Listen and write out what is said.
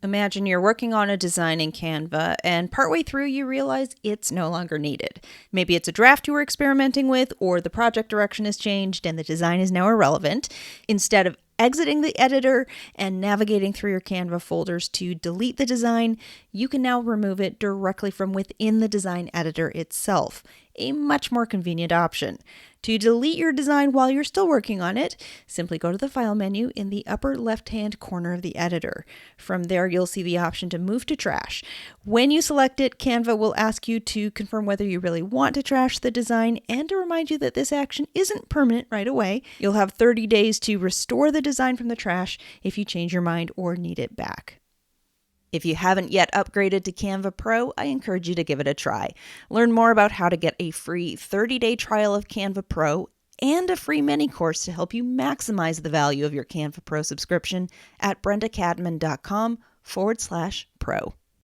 Imagine you're working on a design in Canva, and partway through you realize it's no longer needed. Maybe it's a draft you were experimenting with, or the project direction has changed and the design is now irrelevant. Instead of exiting the editor and navigating through your Canva folders to delete the design, you can now remove it directly from within the design editor itself. A much more convenient option. To delete your design while you're still working on it, simply go to the File menu in the upper left-hand corner of the editor. From there, you'll see the option to move to trash. When you select it, Canva will ask you to confirm whether you really want to trash the design and to remind you that this action isn't permanent right away. You'll have 30 days to restore the design from the trash if you change your mind or need it back. If you haven't yet upgraded to Canva Pro, I encourage you to give it a try. Learn more about how to get a free 30-day trial of Canva Pro and a free mini course to help you maximize the value of your Canva Pro subscription at brendacadman.com/pro.